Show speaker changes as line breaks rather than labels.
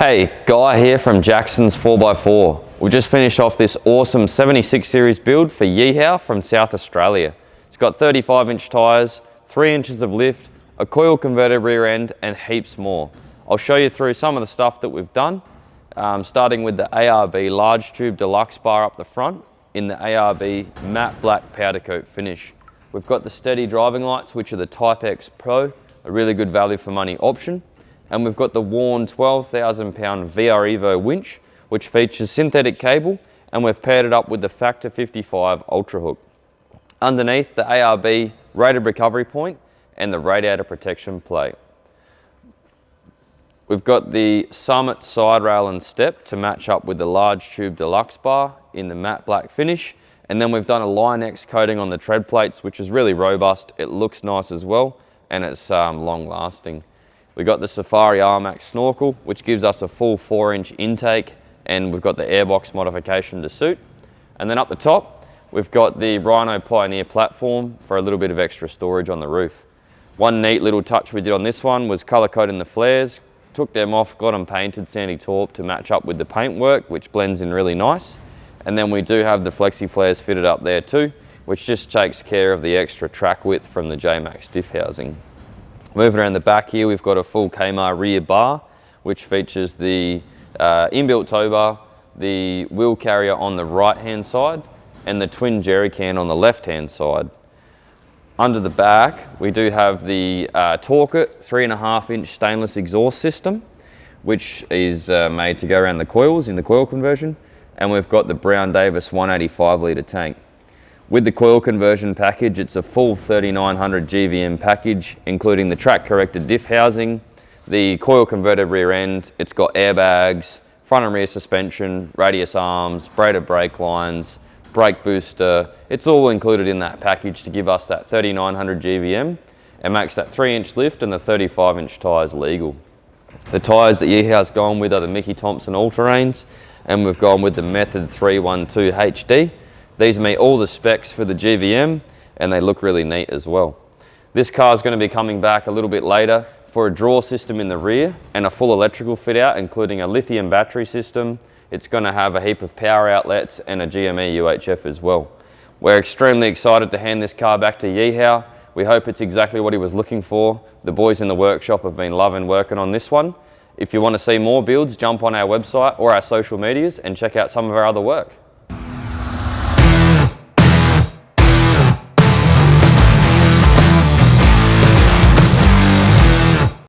Hey, Guy here from Jackson's 4x4. We just finished off this awesome 76 series build for Yuehao from South Australia. It's got 35-inch tyres, 3 inches of lift, a coil converted rear end and heaps more. I'll show you through some of the stuff that we've done, starting with the ARB large tube deluxe bar up the front in the ARB matte black powder coat finish. We've got the Stedi driving lights, which are the Type-X Pro, a really good value for money option. And we've got the worn 12,000 pound VR Evo winch, which features synthetic cable, and we've paired it up with the Factor 55 Ultra Hook. Underneath, the ARB rated recovery point and the radiator protection plate. We've got the Summit side rail and step to match up with the large tube deluxe bar in the matte black finish. And then we've done a Line X coating on the tread plates, which is really robust. It looks nice as well, and it's long lasting. We've got the Safari ARMAX Snorkel, which gives us a full 4-inch intake, and we've got the airbox modification to suit. And then up the top, we've got the Rhino Pioneer platform for a little bit of extra storage on the roof. One neat little touch we did on this one was colour coding the flares. Took them off, got them painted sandy taupe to match up with the paintwork, which blends in really nice. And then we do have the flexi flares fitted up there too, which just takes care of the extra track width from the Jmacx diff housing. Moving around the back here, we've got a full Kaymar rear bar, which features the inbuilt tow bar, the wheel carrier on the right-hand side, and the twin jerry can on the left-hand side. Under the back, we do have the Torqit 3.5-inch stainless exhaust system, which is made to go around the coils in the coil conversion, and we've got the Brown Davis 185 litre tank. With the coil conversion package, it's a full 3900 GVM package, including the track corrected diff housing, the coil converted rear end, it's got airbags, front and rear suspension, radius arms, braided brake lines, brake booster. It's all included in that package to give us that 3900 GVM and makes that 3-inch lift and the 35-inch tyres legal. The tyres that Yuehao's gone with are the Mickey Thompson all-terrains, and we've gone with the Method 312 HD. These meet all the specs for the GVM and they look really neat as well. This car is going to be coming back a little bit later for a draw system in the rear and a full electrical fit out, including a lithium battery system. It's going to have a heap of power outlets and a GME UHF as well. We're extremely excited to hand this car back to Yuehao. We hope it's exactly what he was looking for. The boys in the workshop have been loving working on this one. If you want to see more builds, jump on our website or our social medias and check out some of our other work.